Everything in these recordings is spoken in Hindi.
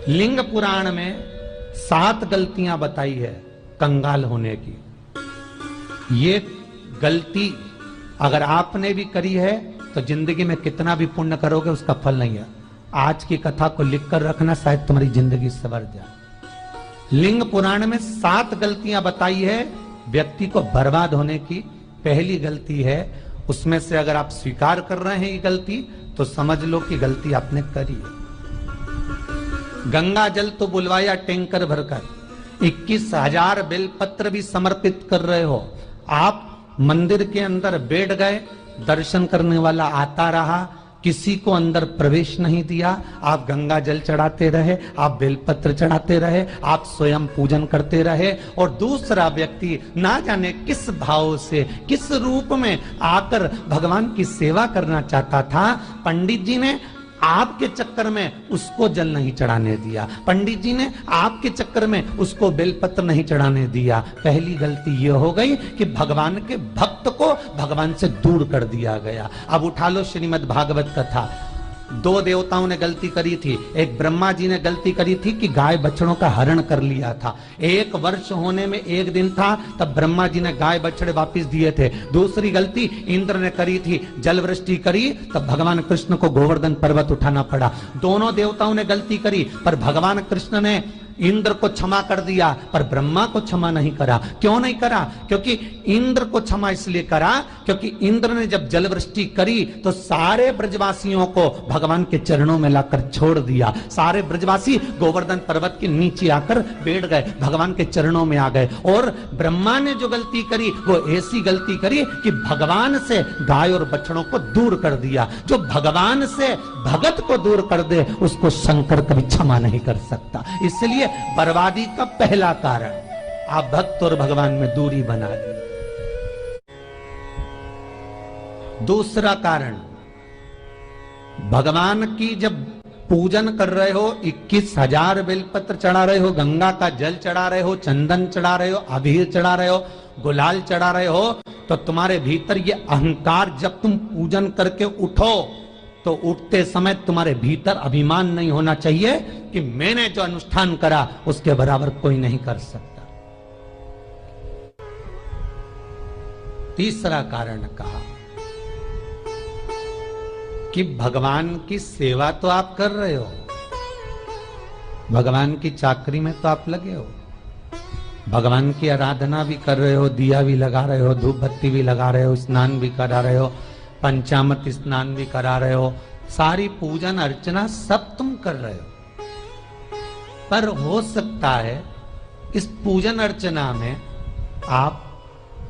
लिंग पुराण में 7 गलतियां बताई है कंगाल होने की। ये गलती अगर आपने भी करी है तो जिंदगी में कितना भी पुण्य करोगे उसका फल नहीं है। आज की कथा को लिखकर रखना, शायद तुम्हारी जिंदगी संवर जाए। लिंग पुराण में 7 गलतियां बताई है व्यक्ति को बर्बाद होने की। पहली गलती है, उसमें से अगर आप स्वीकार कर रहे हैं ये गलती तो समझ लो कि गलती आपने करी है। गंगा जल तो बुलवाया टैंकर भरकर, 21,000 बेलपत्र भी समर्पित कर रहे हो। आप मंदिर के अंदर बैठ गए, दर्शन करने वाला आता रहा, किसी को अंदर प्रवेश नहीं दिया। आप गंगा जल चढ़ाते रहे, आप बेलपत्र चढ़ाते रहे, आप स्वयं पूजन करते रहे, और दूसरा व्यक्ति ना जाने किस भाव से, किस रूप में आकर भगवान की सेवा करना चाहता था। पंडित जी ने आपके चक्कर में उसको जल नहीं चढ़ाने दिया, पंडित जी ने आपके चक्कर में उसको बेलपत्र नहीं चढ़ाने दिया। पहली गलती यह हो गई कि भगवान के भक्त को भगवान से दूर कर दिया गया। अब उठा लो श्रीमद् भागवत कथा। 2 देवताओं ने गलती करी थी। एक ब्रह्मा जी ने गलती करी थी कि गाय बछड़ों का हरण कर लिया था। 1 वर्ष होने में 1 दिन था तब ब्रह्मा जी ने गाय बछड़े वापस दिए थे। दूसरी गलती इंद्र ने करी थी, जल वृष्टि करी तब भगवान कृष्ण को गोवर्धन पर्वत उठाना पड़ा। दोनों देवताओं ने गलती करी, पर भगवान कृष्ण ने इंद्र को क्षमा कर दिया पर ब्रह्मा को क्षमा नहीं करा। क्यों नहीं करा? क्योंकि इंद्र को क्षमा इसलिए करा क्योंकि इंद्र ने जब जलवृष्टि करी तो सारे ब्रजवासियों को भगवान के चरणों में लाकर छोड़ दिया। सारे ब्रजवासी गोवर्धन पर्वत के नीचे आकर बैठ गए, भगवान के चरणों में आ गए। और ब्रह्मा ने जो गलती करी वो ऐसी गलती करी कि भगवान से गाय और बछड़ों को दूर कर दिया। जो भगवान से भगत को दूर कर दे उसको शंकर कभी क्षमा नहीं कर सकता। इसलिए बर्बादी का पहला कारण आप भक्त और भगवान में दूरी बना दी। दूसरा कारण, भगवान की जब पूजन कर रहे हो, 21,000 बेलपत्र चढ़ा रहे हो, गंगा का जल चढ़ा रहे हो, चंदन चढ़ा रहे हो, अबीर चढ़ा रहे हो, गुलाल चढ़ा रहे हो, तो तुम्हारे भीतर ये अहंकार, जब तुम पूजन करके उठो तो उठते समय तुम्हारे भीतर अभिमान नहीं होना चाहिए कि मैंने जो अनुष्ठान करा उसके बराबर कोई नहीं कर सकता। तीसरा कारण कहा कि भगवान की सेवा तो आप कर रहे हो, भगवान की चाकरी में तो आप लगे हो, भगवान की आराधना भी कर रहे हो, दिया भी लगा रहे हो, धूप बत्ती भी लगा रहे हो, स्नान भी करा रहे हो, पंचामृत स्नान भी करा रहे हो, सारी पूजन अर्चना सब तुम कर रहे हो। पर हो सकता है इस पूजन अर्चना में आप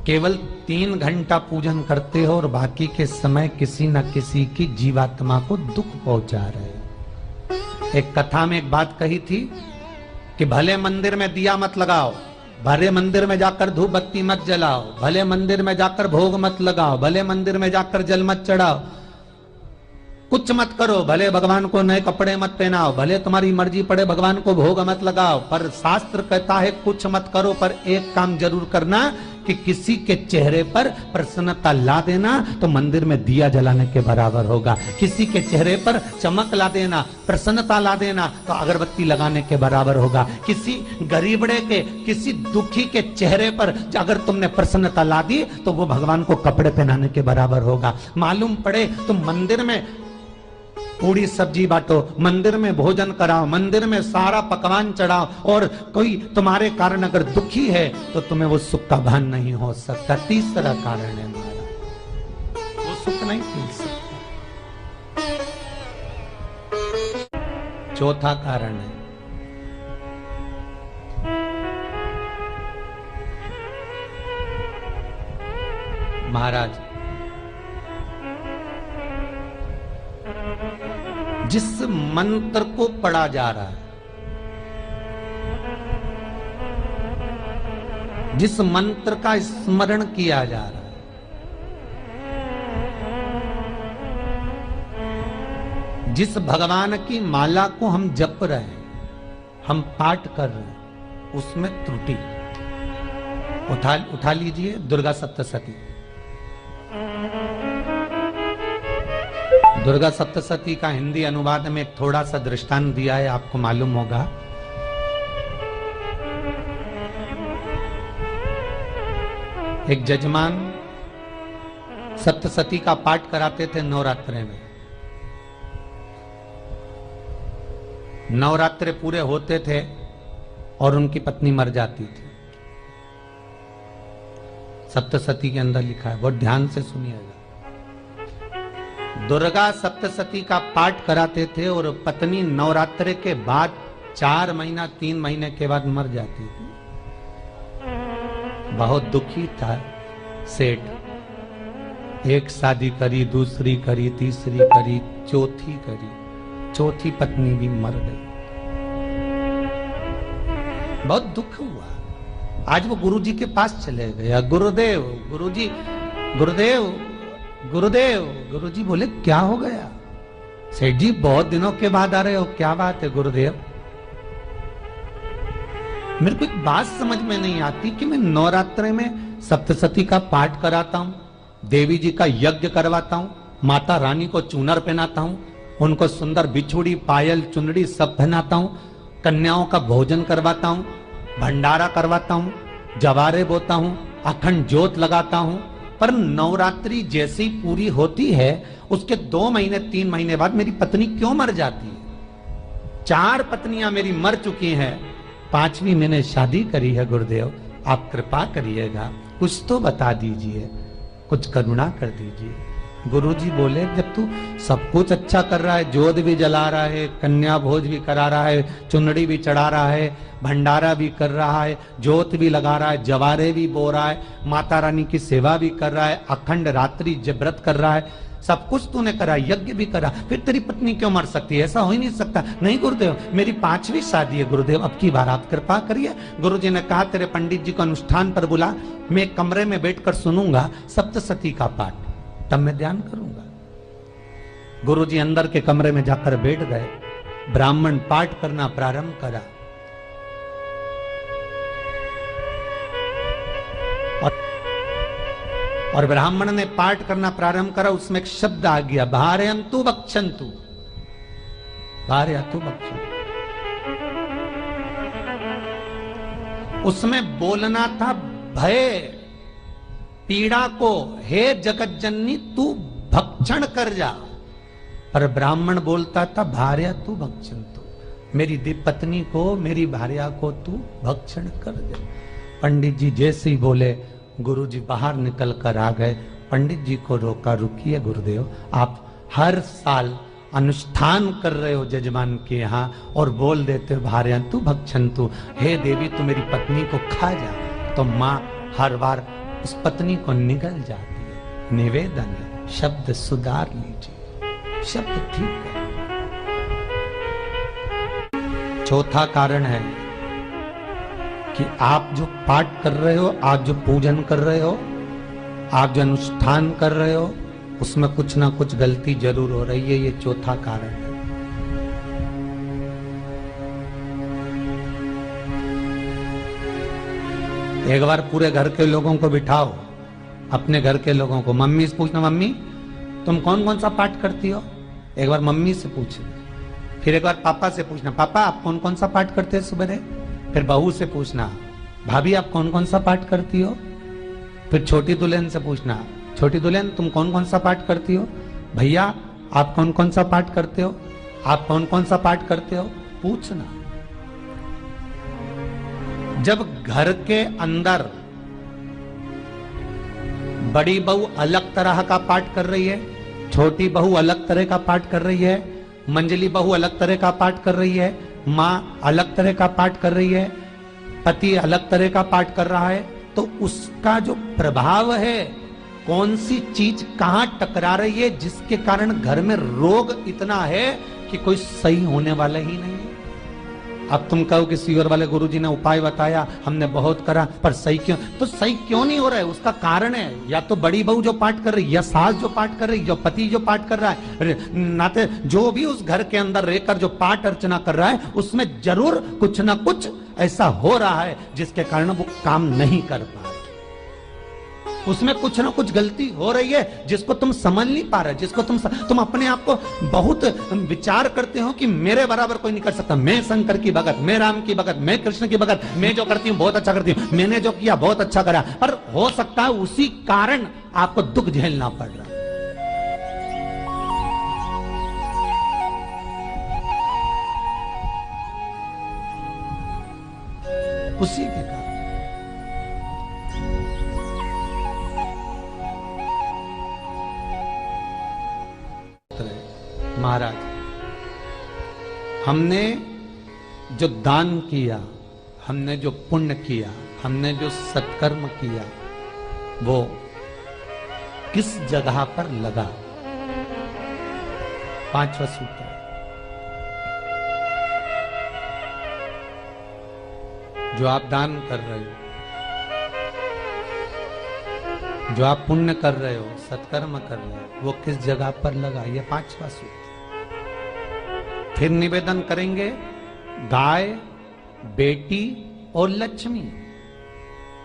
केवल 3 घंटा पूजन करते हो और बाकी के समय किसी न किसी की जीवात्मा को दुख पहुंचा रहे हो। एक कथा में एक बात कही थी कि भले मंदिर में दिया मत लगाओ, भले मंदिर में जाकर धूप बत्ती मत जलाओ, भले मंदिर में जाकर भोग मत लगाओ, भले मंदिर में जाकर जल मत चढ़ाओ, कुछ मत करो, भले भगवान को नए कपड़े मत पहनाओ, भले तुम्हारी मर्जी पड़े भगवान को भोग मत लगाओ, पर शास्त्र कहता है कुछ मत करो, पर एक काम जरूर करना कि किसी के चेहरे पर प्रसन्नता ला देना तो मंदिर में दिया जलाने के बराबर होगा। किसी के चेहरे पर चमक ला देना, प्रसन्नता ला देना तो अगरबत्ती लगाने के बराबर होगा। किसी गरीबड़े के, किसी दुखी के चेहरे पर अगर तुमने प्रसन्नता ला दी तो वो भगवान को कपड़े पहनाने के बराबर होगा। मालूम पड़े तुम मंदिर में पूरी सब्जी बांटो, मंदिर में भोजन कराओ, मंदिर में सारा पकवान चढ़ाओ, और कोई तुम्हारे कारण अगर दुखी है तो तुम्हें वो सुख का भान नहीं हो सकता। तीसरा कारण है हमारा, वो सुख नहीं मिल सकता। चौथा कारण है महाराज, जिस मंत्र को पढ़ा जा रहा है, जिस मंत्र का स्मरण किया जा रहा है, जिस भगवान की माला को हम जप रहे हैं, हम पाठ कर रहे हैं, उसमें त्रुटि उठा लीजिए। दुर्गा सप्तशती दुर्गा सप्तशती का हिंदी अनुवाद में एक थोड़ा सा दृष्टांत दिया है, आपको मालूम होगा। एक जजमान सप्तशती का पाठ कराते थे नवरात्रे में। नवरात्रे पूरे होते थे और उनकी पत्नी मर जाती थी। सप्तशती के अंदर लिखा है, बहुत ध्यान से सुनिएगा। दुर्गा सप्तशती का पाठ कराते थे और पत्नी नवरात्रे के बाद 4 महीना 3 महीने के बाद मर जाती थी। बहुत दुखी था सेठ। एक शादी करी, दूसरी करी, तीसरी करी, चौथी करी, चौथी पत्नी भी मर गई। बहुत दुख हुआ। आज वो गुरुजी के पास चले गया, गुरुदेव, गुरुजी, गुरुदेव, गुरुदेव। गुरुजी बोले क्या हो गया? सेठ जी बहुत दिनों के बाद आ रहे हो, क्या बात है गुरुदेव? मेरे को एक बात समझ में नहीं आती कि मैं नवरात्रे में सप्तशती का पाठ कराता हूं, देवी जी का यज्ञ करवाता हूं, माता रानी को चूनर पहनाता हूं, उनको सुंदर बिछुड़ी, पायल, चुनरी सब पहनाता हूं, कन्याओं का भोजन करवाता हूं, भंडारा करवाता हूं, जवारे बोता हूं, अखंड ज्योत लगाता हूं, पर नवरात्रि जैसी पूरी होती है उसके 2 महीने 3 महीने बाद मेरी पत्नी क्यों मर जाती है? 4 पत्नियां मेरी मर चुकी हैं, 5वीं मैंने शादी करी है। गुरुदेव आप कृपा करिएगा, कुछ तो बता दीजिए, कुछ करुणा कर दीजिए। गुरुजी बोले जब तू सब कुछ अच्छा कर रहा है, जोत भी जला रहा है, कन्या भोज भी करा रहा है, चुनड़ी भी चढ़ा रहा है, भंडारा भी कर रहा है, जोत भी लगा रहा है, जवारे भी बो रहा है, माता रानी की सेवा भी कर रहा है, अखंड रात्रि व्रत कर रहा है, सब कुछ तूने करा, यज्ञ भी करा, फिर तेरी पत्नी क्यों मर सकती है? ऐसा हो ही नहीं सकता। नहीं गुरुदेव, मेरी 5वीं शादी है गुरुदेव, अब की बार आप कृपा करिए। गुरुजी ने कहा तेरे पंडित जी को अनुष्ठान पर बुला, मैं कमरे में बैठकर सुनूंगा सप्तशती का पाठ, तब मैं ध्यान करूंगा। गुरुजी अंदर के कमरे में जाकर बैठ गए, ब्राह्मण पाठ करना प्रारंभ करा और ब्राह्मण ने पाठ करना प्रारंभ करा। उसमें एक शब्द आ गया, भारयन्तु भक्षन्तु, भारयन्तु भक्षन्तु। उसमें बोलना था भय, पीड़ा को, हे जगत जननी तू भक्षण कर जा, पर ब्राह्मण बोलता था भारयन्तु भक्षन्तु, मेरी पत्नी को, मेरी भार्या को तू भक्षण कर दे। पंडित जी जैसे ही बोले, गुरुजी बाहर निकल कर आ गए। पंडित जी को रोका, रुकिए गुरुदेव, आप हर साल अनुष्ठान कर रहे हो जजमान के यहाँ और बोल देते हो भारयन्तु भक्षन्तु, हे देवी तू मेरी पत्नी को खा जा, तो माँ हर बार उस पत्नी को निगल जाती है। निवेदन है, शब्द सुधार लीजिए, शब्द ठीक है। चौथा कारण है कि आप जो पाठ कर रहे हो, आप जो पूजन कर रहे हो, आप जो अनुष्ठान कर रहे हो, उसमें कुछ ना कुछ गलती जरूर हो रही है। ये चौथा कारण है। एक बार पूरे घर के लोगों को बिठाओ, अपने घर के लोगों को, मम्मी से पूछना, मम्मी तुम कौन कौन सा पाठ करती हो? एक बार मम्मी से पूछना। फिर एक बार पापा से पूछना, पापा आप कौन कौन सा पाठ करते हैं सुबह? फिर बहू से पूछना, भाभी आप कौन कौन सा पाठ करती हो? फिर छोटी दुल्हन से पूछना, छोटी दुल्हन तुम कौन कौन सा पाठ करती हो? भैया आप कौन कौन सा पाठ करते हो? आप कौन कौन सा पाठ करते हो? पूछना। जब घर के अंदर बड़ी बहू अलग तरह का पाठ कर रही है, छोटी बहू अलग तरह का पाठ कर रही है, मंजली बहू अलग तरह का पाठ कर रही है, माँ अलग तरह का पाठ कर रही है, पति अलग तरह का पाठ कर रहा है, तो उसका जो प्रभाव है, कौन सी चीज कहां टकरा रही है, जिसके कारण घर में रोग इतना है कि कोई सही होने वाला ही नहीं है। अब तुम कहो कि सीवर वाले गुरुजी ने उपाय बताया, हमने बहुत करा, पर सही क्यों? तो सही क्यों नहीं हो रहा है? उसका कारण है या तो बड़ी बहू जो पाठ कर रही है, या सास जो पाठ कर रही है, जो पति जो पाठ कर रहा है, नाते जो भी उस घर के अंदर रहकर जो पाठ अर्चना कर रहा है, उसमें जरूर कुछ ना कुछ ऐसा हो रहा है जिसके कारण वो काम नहीं कर पा रहा। उसमें कुछ ना कुछ गलती हो रही है जिसको तुम समझ नहीं पा रहे, जिसको तुम अपने आप को बहुत विचार करते हो कि मेरे बराबर कोई नहीं कर सकता, मैं शंकर की भगत, मैं राम की भगत, मैं कृष्ण की भगत, मैं जो करती हूँ बहुत अच्छा करती हूँ, मैंने जो किया बहुत अच्छा करा। पर हो सकता है उसी कारण आपको दुख झेलना पड़ रहा। उसी के कारण महाराज, हमने जो दान किया, हमने जो पुण्य किया, हमने जो सत्कर्म किया, वो किस जगह पर लगा? पांचवा सूत्र, जो आप दान कर रहे हो, जो आप पुण्य कर रहे हो, सत्कर्म कर रहे हो, वो किस जगह पर लगा? ये पांचवा सूत्र। फिर निवेदन करेंगे, गाय, बेटी और लक्ष्मी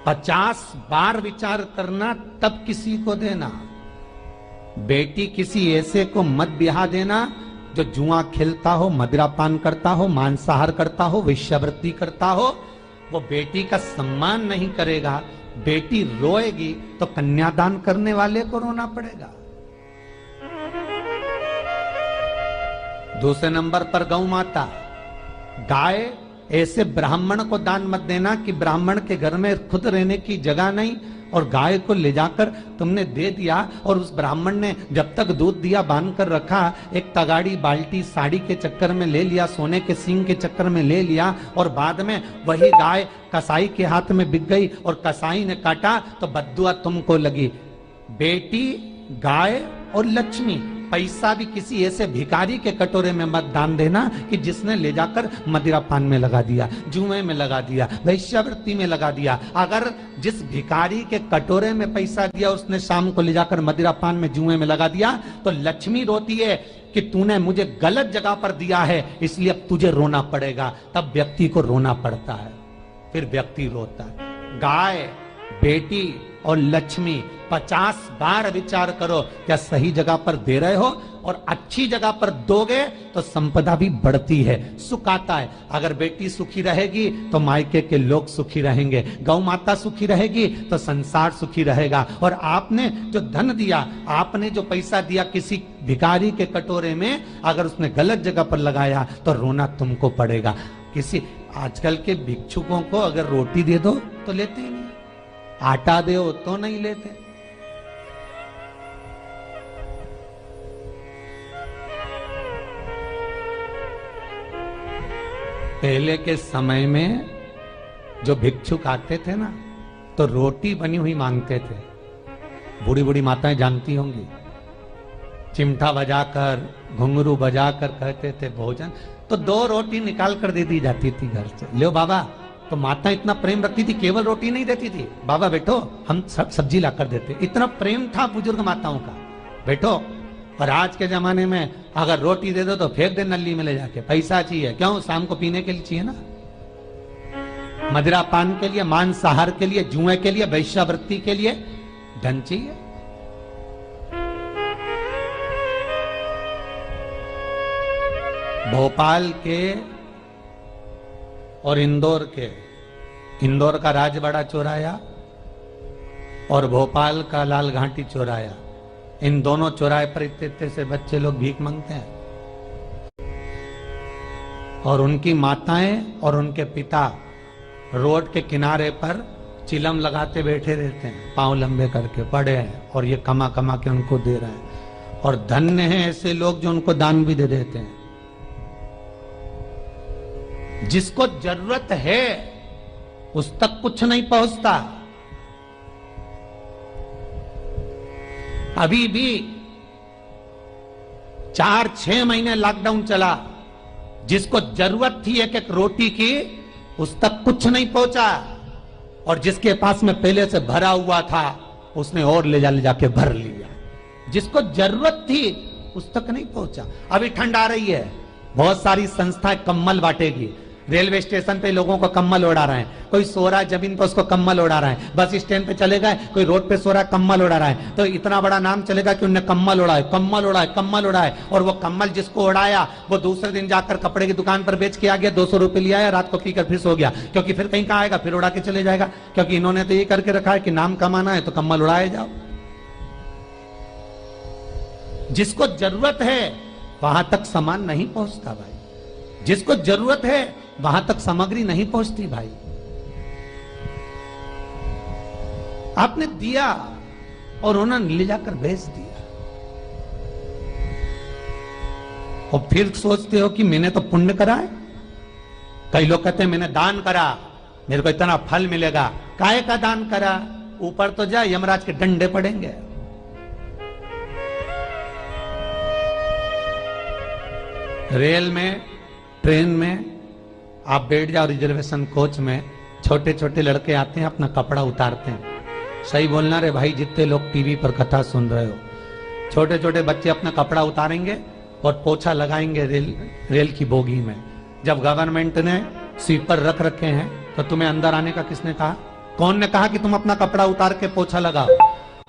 50 बार विचार करना, तब किसी को देना। बेटी किसी ऐसे को मत ब्याह देना जो जुआ खेलता हो, मदिरापान करता हो, मांसाहार करता हो, वेश्यावृत्ति करता हो। वो बेटी का सम्मान नहीं करेगा। बेटी रोएगी तो कन्यादान करने वाले को रोना पड़ेगा। दूसरे नंबर पर गौ माता, गाय ऐसे ब्राह्मण को दान मत देना कि ब्राह्मण के घर में खुद रहने की जगह नहीं और गाय को ले जाकर तुमने दे दिया और उस ब्राह्मण ने जब तक दूध दिया बांध कर रखा, एक तगाड़ी बाल्टी साड़ी के चक्कर में ले लिया, सोने के सींग के चक्कर में ले लिया और बाद में वही गाय कसाई के हाथ में बिक गई और कसाई ने काटा तो बद्दुआ तुमको लगी। बेटी, गाय और लक्ष्मी, पैसा भी किसी ऐसे भिखारी के कटोरे में मत दान देना कि जिसने ले जाकर मदिरा पान में लगा दिया, जुए में लगा दिया, वैश्यावृत्ति में लगा दिया। अगर जिस भिखारी के कटोरे में पैसा दिया उसने शाम को ले जाकर मदिरा पान में, जुए में लगा दिया, तो लक्ष्मी रोती है कि तूने मुझे गलत जगह पर दिया है, इसलिए अब तुझे रोना पड़ेगा। तब व्यक्ति को रोना पड़ता है, फिर व्यक्ति रोता है। गाय, बेटी और लक्ष्मी 50 बार विचार करो, क्या सही जगह पर दे रहे हो? और अच्छी जगह पर दोगे तो संपदा भी बढ़ती है, सुख आता है। अगर बेटी सुखी रहेगी तो मायके के लोग सुखी रहेंगे, गौ माता सुखी रहेगी तो संसार सुखी रहेगा। और आपने जो धन दिया, आपने जो पैसा दिया किसी भिखारी के कटोरे में, अगर उसने गलत जगह पर लगाया तो रोना तुमको पड़ेगा। किसी आजकल के भिक्षुकों को अगर रोटी दे दो तो लेते ही नहीं, आटा दो तो नहीं लेते। पहले के समय में जो भिक्षुक आते थे ना, तो रोटी बनी हुई मांगते थे। बूढ़ी बूढ़ी माताएं जानती होंगी, चिमटा बजाकर, घुंघरू बजाकर कहते थे भोजन, तो 2 रोटी निकाल कर दे दी जाती थी घर से। लो बाबा, तो माता इतना प्रेम रखती थी, केवल रोटी नहीं देती थी, बाबा बैठो हम सब सब्जी ला कर देते। इतना प्रेम था बुजुर्ग माताओं का, बैठो। और आज के जमाने में अगर रोटी दे दो तो फेंक दे नली में ले जाके, पैसा चाहिए। क्यों? शाम को पीने के लिए चाहिए ना, मदिरा पान के लिए, मांसाहार के लिए, जुए के लिए, वैश्यावृत्ति के लिए धन चाहिए। भोपाल के और इंदौर के, इंदौर का राजवाड़ा चौराया और भोपाल का लाल घाटी चौराया, इन दोनों चौराहे पर इतने से बच्चे लोग भीख मांगते हैं और उनकी माताएं और उनके पिता रोड के किनारे पर चिलम लगाते बैठे रहते हैं, पांव लंबे करके पड़े हैं और ये कमा कमा के उनको दे रहे हैं। और धन्य हैं ऐसे लोग जो उनको दान भी दे देते हैं। जिसको जरूरत है उस तक कुछ नहीं पहुंचता। अभी भी 4-6 महीने लॉकडाउन चला, जिसको जरूरत थी एक रोटी की उस तक कुछ नहीं पहुंचा, और जिसके पास में पहले से भरा हुआ था उसने और ले जाके भर लिया। जिसको जरूरत थी उस तक नहीं पहुंचा। अभी ठंड आ रही है, बहुत सारी संस्थाएं कंबल बांटेगी। रेलवे स्टेशन पे लोगों को कम्बल उड़ा रहे हैं, कोई सो रहा है जमीन पर उसको कम्बल उड़ा रहा है, बस स्टैंड पे चले गए कोई रोड पे सो रहा है कम्बल उड़ा रहा है, तो इतना बड़ा नाम चलेगा कि उन्हें कम्बल उड़ाए, कम्बल उड़ाए, कम्बल उड़ाए। और वो कम्बल जिसको उड़ाया वो दूसरे दिन जाकर कपड़े की दुकान पर बेच के आ गया, 200 रुपए लिया है, रात को पीकर फिर सो गया, क्योंकि फिर कहीं कहाँ आएगा, फिर उड़ा के चले जाएगा, क्योंकि इन्होंने तो ये करके रखा है कि नाम कमाना है तो कम्बल उड़ाए जाओ। जिसको जरूरत है वहां तक सामान नहीं पहुंचता भाई, जिसको जरूरत है वहां तक सामग्री नहीं पहुंचती भाई। आपने दिया और उन्होंने ले जाकर बेच दिया, और फिर सोचते हो कि मैंने तो पुण्य करा है। कई लोग कहते हैं मैंने दान करा, मेरे को इतना फल मिलेगा। काहे का दान करा? ऊपर तो जा, यमराज के डंडे पड़ेंगे। रेल में, ट्रेन में आप बैठ जाओ, रिजर्वेशन कोच में छोटे छोटे लड़के आते हैं, अपना कपड़ा उतारते हैं। सही बोलना रे भाई, जितने लोग टीवी पर कथा सुन रहे हो, छोटे छोटे बच्चे अपना कपड़ा उतारेंगे और पोछा लगाएंगे रेल की बोगी में। जब गवर्नमेंट ने स्वीपर रख रखे हैं तो तुम्हें अंदर आने का किसने कहा? कौन ने कहा कि तुम अपना कपड़ा उतार के पोछा लगाओ?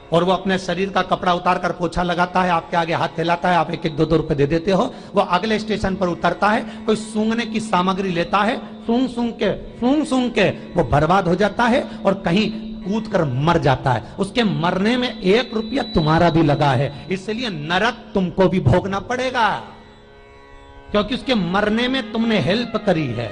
और वो अपने शरीर का कपड़ा उतार कर पोछा लगाता है, आपके आगे हाथ फैलाता है, आप 1-1, 2-2 रुपए दे देते हो। वो अगले स्टेशन पर उतरता है, कोई सूंघने की सामग्री लेता है, सूंघ सूंघ के वो बर्बाद हो जाता है और कहीं कूद कर मर जाता है। उसके मरने में 1 रुपया तुम्हारा भी लगा है, इसलिए नरक तुमको भी भोगना पड़ेगा, क्योंकि उसके मरने में तुमने हेल्प करी है।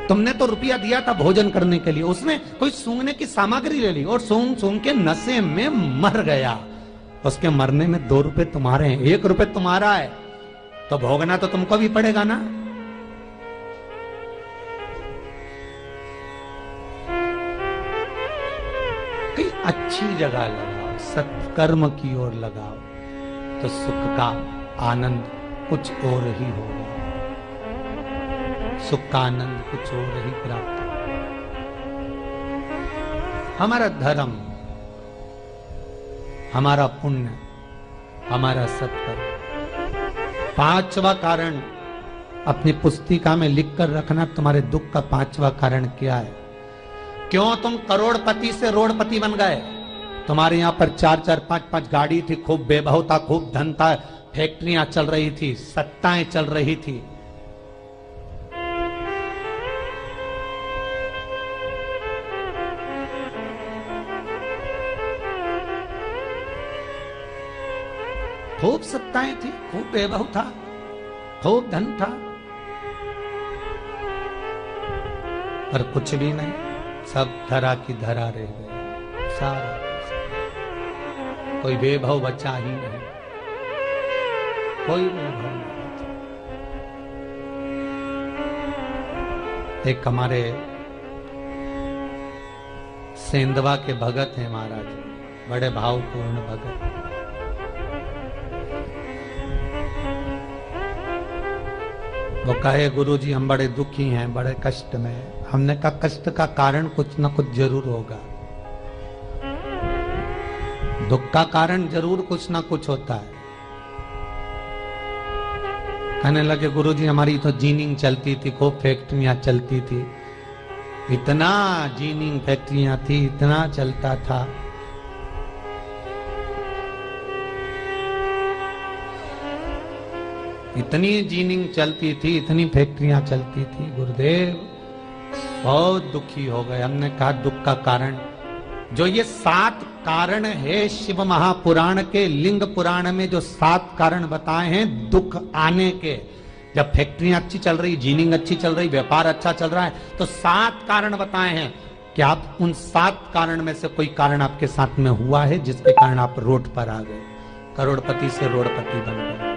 तुमने तो रुपया दिया था भोजन करने के लिए, उसने कोई सूंघने की सामग्री ले ली और सूंघ सूंघ के नशे में मर गया। उसके मरने में 2 रुपए तुम्हारे हैं, 1 रुपए तुम्हारा है, तो भोगना तो तुमको भी पड़ेगा ना। कहीं अच्छी जगह लगाओ, सत्कर्म की ओर लगाओ, तो सुख का आनंद कुछ और ही होगा, सुख का आनंद कुछ और ही प्राप्त होगा। हमारा धर्म, हमारा पुण्य, हमारा सत्कर्म। 5वां कारण अपनी पुस्तिका में लिखकर रखना, तुम्हारे दुख का 5वां कारण क्या है? क्यों तुम करोड़पति से रोड़पति बन गए? तुम्हारे यहां पर 4-4, 5-5 गाड़ी थी, खूब वैभव था, खूब धन था, फैक्ट्रियां चल रही थी, सत्ताएं चल रही थी। खूब सत्ताएं थी, खूब वैभव था, खूब धन था, पर कुछ भी नहीं, सब धरा की धरा रह गए। सारा कोई वैभव बचा ही नहीं, कोई वैभव नहीं बचा। एक हमारे सेंधवा के भगत हैं महाराज, बड़े भावपूर्ण भगत। वो कहे गुरुजी हम बड़े दुखी हैं, बड़े कष्ट में। हमने कहा कष्ट का कारण कुछ ना कुछ जरूर होगा, दुख का कारण जरूर कुछ ना कुछ होता है। कहने लगे गुरुजी हमारी तो जीनिंग चलती थी, खूब फैक्ट्रियां चलती थी, इतना जीनिंग फैक्ट्रियां थी, इतना चलता था। इतनी जीनिंग चलती थी, इतनी फैक्ट्रियां चलती थी, गुरुदेव बहुत दुखी हो गए। हमने कहा दुख का कारण, जो ये 7 कारण है शिव महापुराण के, लिंग पुराण में जो 7 कारण बताए हैं दुख आने के, जब फैक्ट्रियां अच्छी चल रही, जीनिंग अच्छी चल रही, व्यापार अच्छा चल रहा है, तो 7 कारण बताए हैं। कि आप उन 7 कारण में से कोई कारण आपके साथ में हुआ है जिसके कारण आप रोड पर आ गए, करोड़पति से रोडपति बन गए?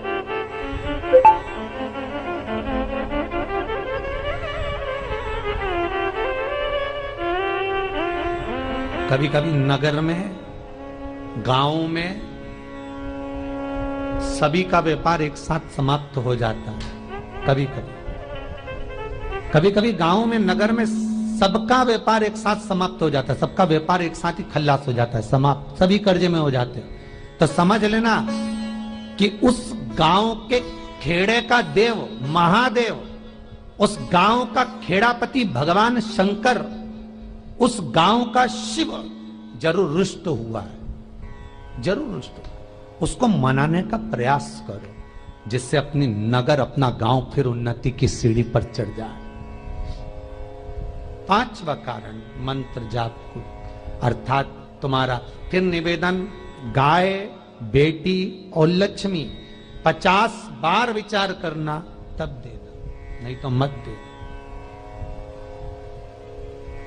कभी कभी नगर में, गांव में सभी का व्यापार एक साथ समाप्त हो जाता है। कभी कभी गांव में, नगर में सबका व्यापार एक साथ समाप्त हो जाता है, सबका व्यापार एक साथ ही खल्लास हो जाता है, समाप्त, सभी कर्जे में हो जाते हैं। तो समझ लेना कि उस गांव के खेड़े का देव महादेव, उस गांव का खेड़ापति भगवान शंकर, उस गांव का शिव जरूर रुष्ट हुआ है, जरूर रुष्ट हुआ। उसको मनाने का प्रयास करो, जिससे अपनी नगर, अपना गांव फिर उन्नति की सीढ़ी पर चढ़ जाए। पांचवा कारण मंत्र जाप को, अर्थात तुम्हारा फिर निवेदन, गाय, बेटी और लक्ष्मी 50 बार विचार करना, तब देना, नहीं तो मत दे,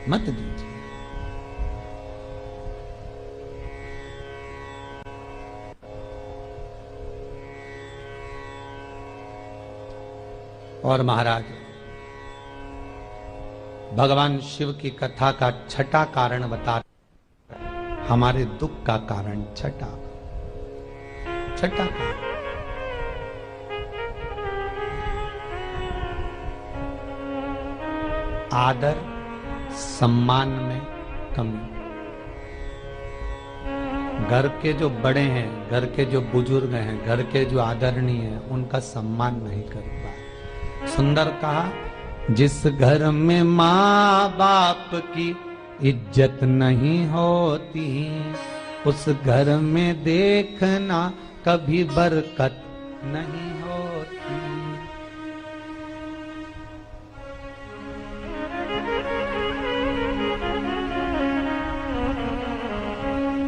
मत दीजिए। और महाराज भगवान शिव की कथा का छठा कारण बता, हमारे दुख का कारण छठा कारण, आदर सम्मान में कमी। घर के जो बड़े हैं, घर के जो बुजुर्ग हैं, घर के जो आदरणीय हैं, उनका सम्मान नहीं कर पाए। सुंदर कहा, जिस घर में माँ बाप की इज्जत नहीं होती, उस घर में देखना कभी बरकत नहीं होती।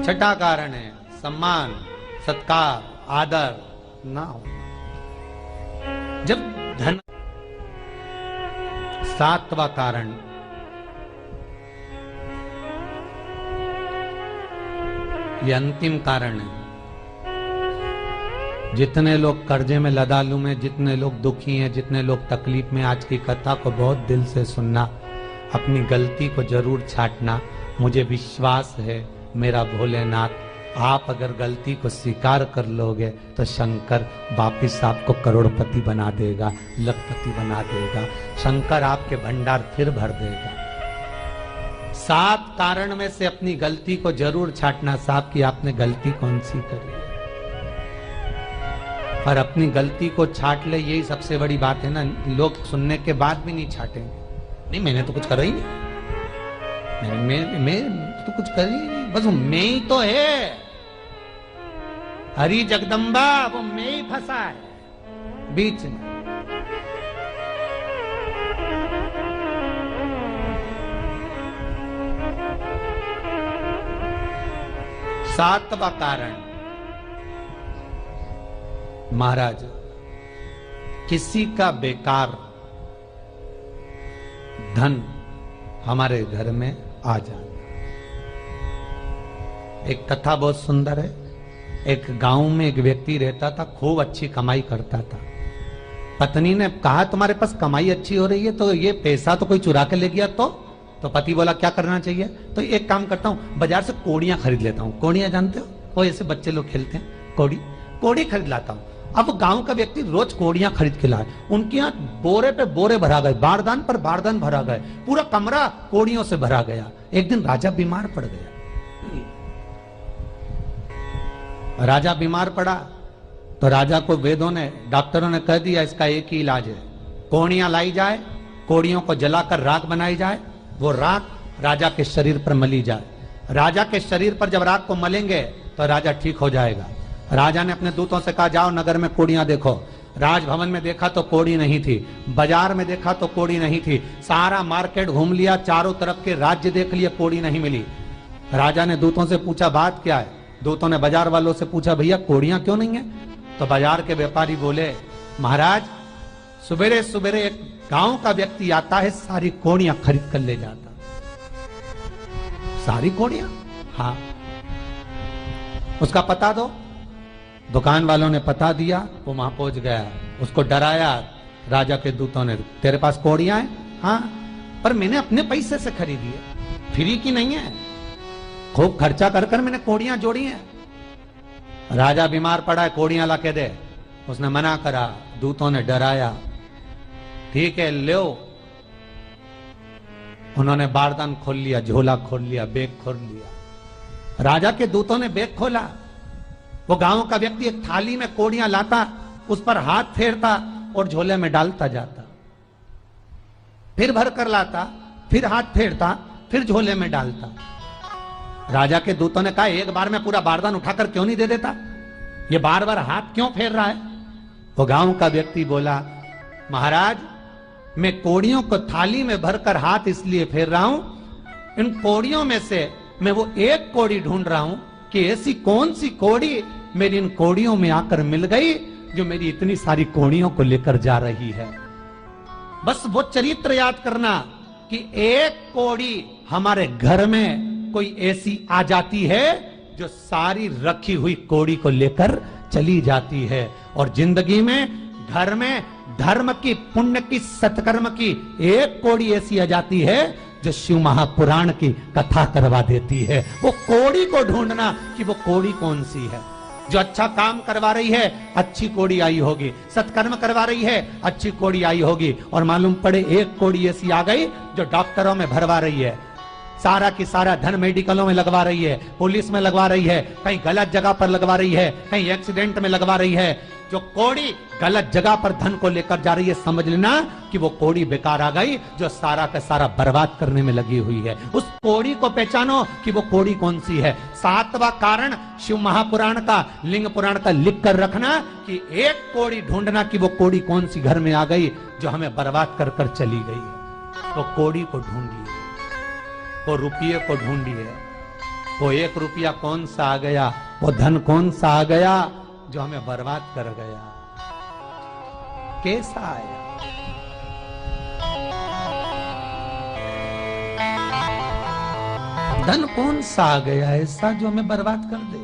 छठा कारण है सम्मान, सत्कार, आदर ना हो। जब धन, सातवां कारण ये अंतिम कारण है। जितने लोग कर्जे में, लदालू में, जितने लोग दुखी हैं, जितने लोग तकलीफ में, आज की कथा को बहुत दिल से सुनना, अपनी गलती को जरूर छांटना। मुझे विश्वास है मेरा भोलेनाथ, आप अगर गलती को स्वीकार कर लोगे तो शंकर वापिस आपको करोड़पति बना देगा, लखपति बना देगा। शंकर आपके भंडार फिर भर देगा। 7 कारण में से अपनी गलती को जरूर छांटना। साहब की आपने गलती कौन सी करी, पर अपनी गलती को छांट ले, यही सबसे बड़ी बात है ना। लोग सुनने के बाद भी नहीं छाटेंगे, नहीं मैंने तो कुछ करा ही नहीं, मैं तो कुछ कर ही नहीं, बस मैं ही तो है, हरी जगदम्बा, वो मैं ही फंसा है बीच में। सातवां कारण महाराज, किसी का बेकार धन हमारे घर में आ जाना। एक कथा बहुत सुंदर है। एक गांव में एक व्यक्ति रहता था, खूब अच्छी कमाई करता था। पत्नी ने कहा, तुम्हारे पास कमाई अच्छी हो रही है तो ये पैसा तो कोई चुरा के ले गया तो पति बोला क्या करना चाहिए, तो एक काम करता हूं, बाजार से कोड़ियां खरीद लेता हूं। कोड़ियां जानते हो, वो ऐसे बच्चे लोग खेलते हैं, कोड़ी खरीद लाता हूं। अब गांव का व्यक्ति रोज कोड़ियां खरीद के लाए, उनके यहाँ बोरे पे बोरे भरा गए, बारदान पर बारदान भरा गए, पूरा कमरा कोड़ियों से भरा गया। एक दिन राजा बीमार पड़ गया। राजा बीमार पड़ा तो राजा को वेदों ने, डॉक्टरों ने कह दिया इसका एक ही इलाज है, कोड़ियां लाई जाए, कोड़ियों को जलाकर राख बनाई जाए, वो राख राजा के शरीर पर मली जाए। राजा के शरीर पर जब राख को मलेंगे तो राजा ठीक हो जाएगा। राजा ने अपने दूतों से कहा, जाओ नगर में कोड़ियां देखो। राजभवन में देखा तो कोड़ी नहीं थी, बाजार में देखा तो कोड़ी नहीं थी, सारा मार्केट घूम लिया, चारों तरफ के राज्य देख लिए, कोड़ी नहीं मिली। राजा ने दूतों से पूछा बात क्या है। दूतों ने बाजार वालों से पूछा, भैया कोड़ियां क्यों नहीं है। तो बाजार के व्यापारी बोले, महाराज सुबेरे सुबेरे एक गांव का व्यक्ति आता है, सारी कोड़ियां खरीद कर ले जाता। सारी कोड़ियां? हाँ। उसका पता दो। दुकान वालों ने पता दिया, वो वहां पहुंच गया, उसको डराया। राजा के दूतों ने, तेरे पास कोड़ियां हैं? हाँ, पर मैंने अपने पैसे से खरीदी है, फ्री की नहीं है, खूब खर्चा कर कर मैंने कोड़ियां जोड़ी हैं। राजा बीमार पड़ा है, कोड़ियां ला के दे। उसने मना करा, दूतों ने डराया, ठीक है लो। उन्होंने बारदान खोल लिया, झोला खोल लिया, बैग खोल लिया। राजा के दूतों ने बैग खोला, वो गांव का व्यक्ति एक थाली में कोड़ियां लाता, उस पर हाथ फेरता और झोले में डालता जाता, फिर भर कर लाता, फिर हाथ फेरता, फिर झोले में डालता। राजा के दूतों ने कहा, एक बार में पूरा बारदान उठाकर क्यों नहीं दे देता, ये बार बार हाथ क्यों फेर रहा है? वो गांव का व्यक्ति बोला, महाराज मैं कोड़ियों को थाली में भरकर हाथ इसलिए फेर रहा हूं, इन कोड़ियों में से मैं वो एक कोड़ी ढूंढ रहा हूं कि ऐसी कौन सी कोड़ी मेरी इन कोड़ियों में आकर मिल गई जो मेरी इतनी सारी कोड़ियों को लेकर जा रही है। बस वो चरित्र याद करना कि एक कोड़ी हमारे घर में कोई ऐसी आ जाती है जो सारी रखी हुई कोड़ी को लेकर चली जाती है। और जिंदगी में घर में धर्म की, पुण्य की, सत्कर्म की एक कोड़ी ऐसी आ जाती है जो शिव महापुराण की कथा करवा देती है। वो कोड़ी को ढूंढना कि वो कोड़ी कौन सी है। जो अच्छा काम करवा रही है अच्छी कोड़ी आई होगी, सत्कर्म करवा रही है अच्छी कोड़ी आई होगी, और मालूम पड़े एक कोड़ी ऐसी आ गई जो डॉक्टरों में भरवा रही है, सारा की सारा धन मेडिकलों में लगवा रही है, पुलिस में लगवा रही है, कहीं गलत जगह पर लगवा रही है, कहीं एक्सीडेंट में लगवा रही है। जो कोड़ी गलत जगह पर धन को लेकर जा रही है, समझ लेना कि वो कोड़ी बेकार आ गई जो सारा का सारा बर्बाद करने में लगी हुई है। उस कोड़ी को पहचानो कि वो कोड़ी कौन सी है। सातवां कारण शिव महापुराण का, लिंग पुराण का लिख कर रखना कि एक कोड़ी ढूंढना कि वो कोड़ी कौन सी घर में आ गई जो हमें बर्बाद कर कर चली गई है। तो कोड़ी को ढूंढिए, वो रुपये को ढूंढिए, वो एक रुपया कौन सा आ गया, वो धन कौन सा आ गया जो हमें बर्बाद कर गया, कैसा आया। धन कौन सा आ गया ऐसा जो हमें बर्बाद कर दे।